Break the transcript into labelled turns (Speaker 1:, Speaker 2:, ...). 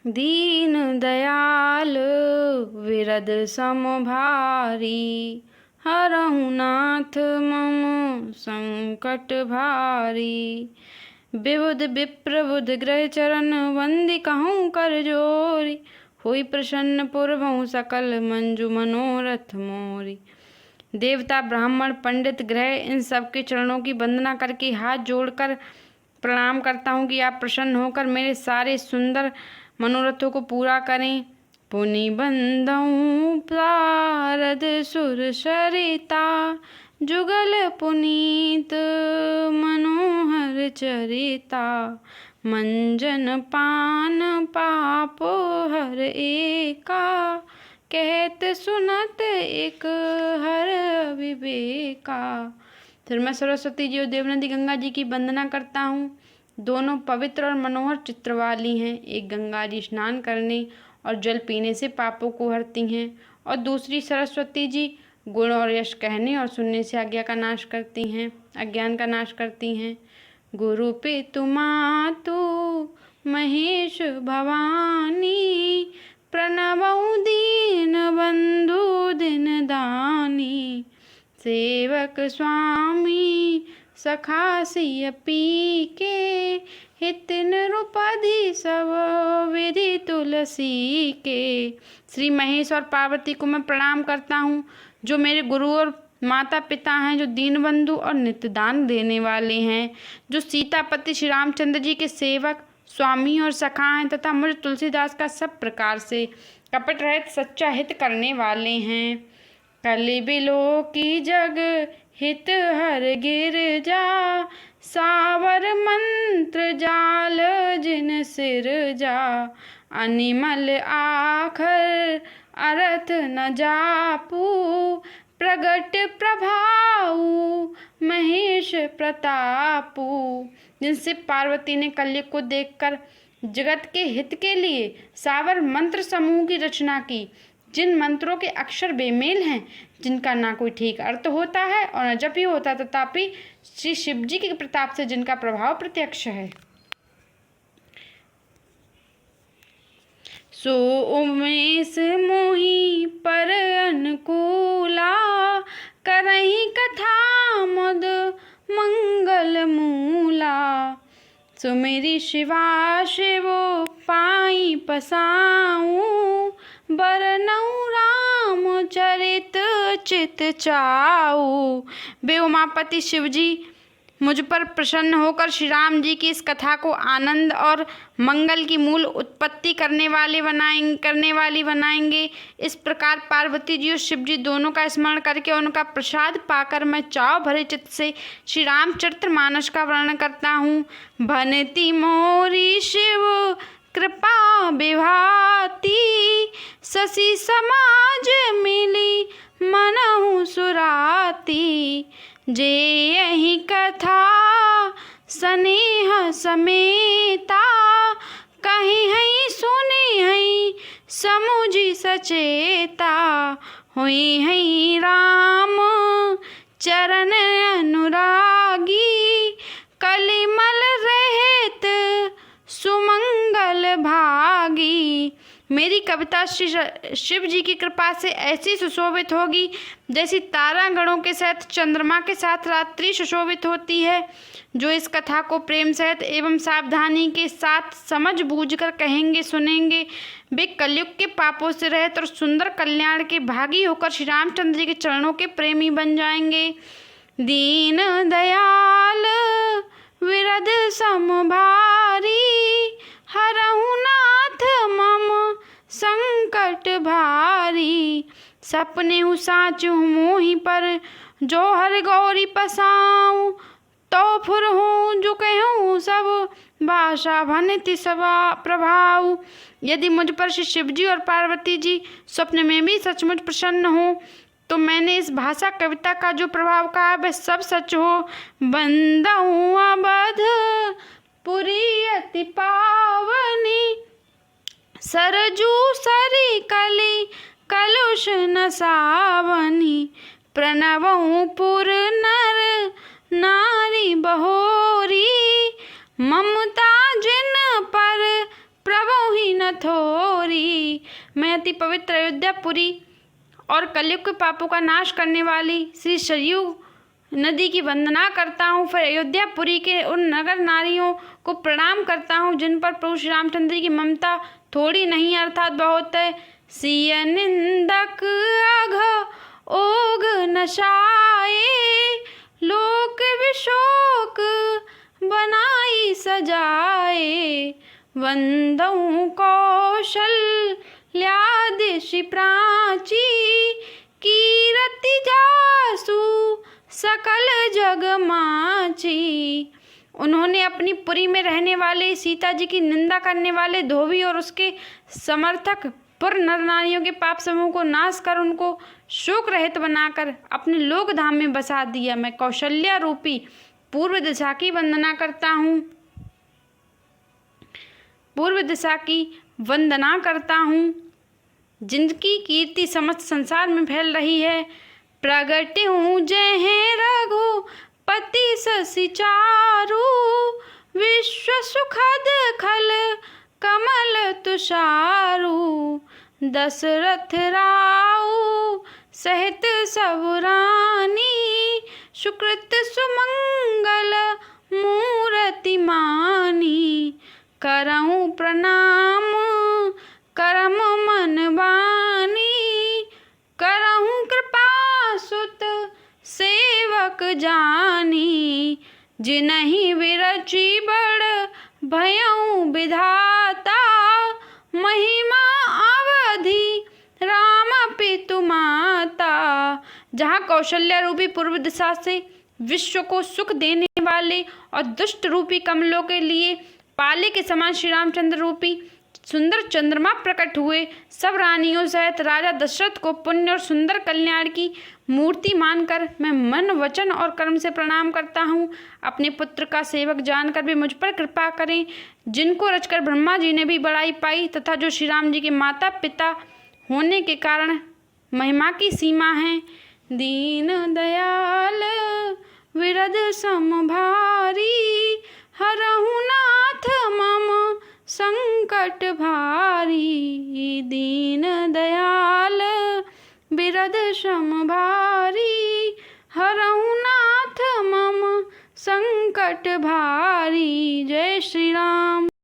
Speaker 1: दीन दयाल विरद सम भारी, हरहु नाथ मम संकट भारी। विबुध विप्रबुध ग्रह चरण वंदी कहूँ कर जोरी, हुई प्रसन्न पुरबहु सकल मंजु मनोरथ मोरी। देवता ब्राह्मण पंडित ग्रह इन सबके चरणों की वंदना करके हाथ जोड़कर प्रणाम करता हूँ कि आप प्रसन्न होकर मेरे सारे सुंदर मनोरथों को पूरा करें। पुनि बंदऊँ प्रारद सुर सरिता, जुगल पुनीत मनोहर चरिता। मंजन पान पाप हर एका, कहत सुनत एक हर विवेका। फिर मैं सरस्वती जी और देवनदी गंगा जी की वंदना करता हूँ। दोनों पवित्र और मनोहर चित्र वाली हैं। एक गंगा जी स्नान करने और जल पीने से पापों को हरती हैं, और दूसरी सरस्वती जी गुण और यश कहने और सुनने से आज्ञा का नाश करती हैं, अज्ञान का नाश करती हैं। गुरु पितु मातु महेश भवानी, प्रणवऊ दीन बंधु दिन दानी। सेवक स्वामी सखा सिय पी के, हित निरुपधि सब विधि तुलसी के। श्री महेश और पार्वती को मैं प्रणाम करता हूँ, जो मेरे गुरु और माता पिता हैं, जो दीनबंधु और नित्य दान देने वाले हैं, जो सीतापति श्री रामचंद्र जी के सेवक स्वामी और सखा हैं, तथा मुझ तुलसीदास का सब प्रकार से कपट रहित सच्चा हित करने वाले हैं। कलि बिलो की जग हित हर गिर जा, सावर मंत्र जाल जिन सिर जा। अनिमल आखर अर्थ न जापू, प्रगट प्रभाऊ महेश प्रतापू। जिनसे पार्वती ने कलयुग को देखकर जगत के हित के लिए सावर मंत्र समूह की रचना की, जिन मंत्रों के अक्षर बेमेल हैं, जिनका ना कोई ठीक अर्थ होता है और न जप ही होता, तथापि श्री शिव जी के प्रताप से जिनका प्रभाव प्रत्यक्ष है। सो उमेश मोहि पर अनुकूला, करहि कथा मुद मंगल मूला। सुमेरी शिवा शिव पाई पसाऊं, बरनऊं राम चरित चित चाऊ। वे उमापति शिव जी मुझ पर प्रसन्न होकर श्री राम जी की इस कथा को आनंद और मंगल की मूल उत्पत्ति करने वाली बनाएंगे। इस प्रकार पार्वती जी और शिव जी दोनों का स्मरण करके उनका प्रसाद पाकर मैं चाव भरे चित्त से श्री रामचरित्र मानस का वर्णन करता हूँ। भनति मोरी शिव कृपा विभाती, शशि समाज मिली मनहु सुराती। जे यही कथा स्नेह समेता, कहीं हई सुनी हई समुझी सचेता। हुई हई राम चरण अनुरागी, कलिमल रहित सुमंगल भागी। मेरी कविता श्री शिव जी की कृपा से ऐसी सुशोभित होगी जैसी तारागणों के साथ चंद्रमा के साथ रात्रि सुशोभित होती है। जो इस कथा को प्रेम सहित एवं सावधानी के साथ समझ बूझ कर कहेंगे सुनेंगे, वे कलयुग के पापों से रहित और सुंदर कल्याण के भागी होकर श्री रामचंद्र जी के चरणों के प्रेमी बन जाएंगे। दीन दयाल विरद सम भारी, हरहु नाथ मम संकट भारी। सपने हूँ साचु मोहि पर, जो हर गौरी पसाऊं। तो फुर हूँ जो कहूँ सब, भाषा भनति सभा प्रभाव। यदि मुझ पर श्री शिव जी और पार्वती जी स्वप्न में भी सचमुच प्रसन्न हो, तो मैंने इस भाषा कविता का जो प्रभाव कहा वह सब सच हो। बंदऊँ अवध पुरी अति पावनी, सरजू सरी कली कलुष न सावनी। प्रणवऊँ पुर नर नारी बहोरी, ममता जिन पर प्रभु ही न थोरी। मैं अति पवित्र अयोध्यापुरी और कलयुग के पापों का नाश करने वाली श्री सरयू नदी की वंदना करता हूँ। फिर अयोध्यापुरी के उन नगर नारियों को प्रणाम करता हूँ जिन पर प्रभु श्री रामचंद्र की ममता थोड़ी नहीं अर्थात बहुत है। सिय निंदक अघ ओग नशाए, लोक विशोक बनाई सजाए। वंदऊ कौशल्यादिशि प्राची, कीरति जासु सकल जग माची। उन्होंने अपनी पुरी में रहने वाले सीता जी की निंदा करने वाले धोबी और उसके समर्थक पुर नर नारियों के पाप समूह को नाश कर उनको शोक रहित बनाकर अपने लोक धाम में बसा दिया। मैं कौशल्या रूपी पूर्व दिशा की वंदना करता हूँ, पूर्व दिशा की वंदना करता हूँ जिनकी कीर्ति समस्त संसार में फैल रही है। प्रगट हूँ जय रघुपति शशि चारु, विश्व सुखद खल कमल तुषारु। दशरथ राऊ सहित सब रानी, सुकृत सुमंगल मूरति मानी। करऊँ प्रणाम करम मन बानी, करऊँ कृपा सुत सेवक जानी। जिनहि विरचि बड़ भयउ विधाता, महिमा अवधि राम पितु माता। जहाँ कौशल्या रूपी पूर्व दिशा से विश्व को सुख देने वाले और दुष्ट रूपी कमलों के लिए पाले के समान श्री रामचंद्र रूपी सुंदर चंद्रमा प्रकट हुए, सब रानियों सहित राजा दशरथ को पुण्य और सुंदर कल्याण की मूर्ति मानकर मैं मन वचन और कर्म से प्रणाम करता हूँ। अपने पुत्र का सेवक जानकर भी मुझ पर कृपा करें, जिनको रचकर ब्रह्मा जी ने भी बड़ाई पाई तथा जो श्री राम जी के माता पिता होने के कारण महिमा की सीमा है। दीन दयाल विरद सम भारी, हरहु नाथ मम संकट भारी। दीन दयाल बिरद सम भारी, हरहु नाथ मम संकट भारी। जय श्री राम।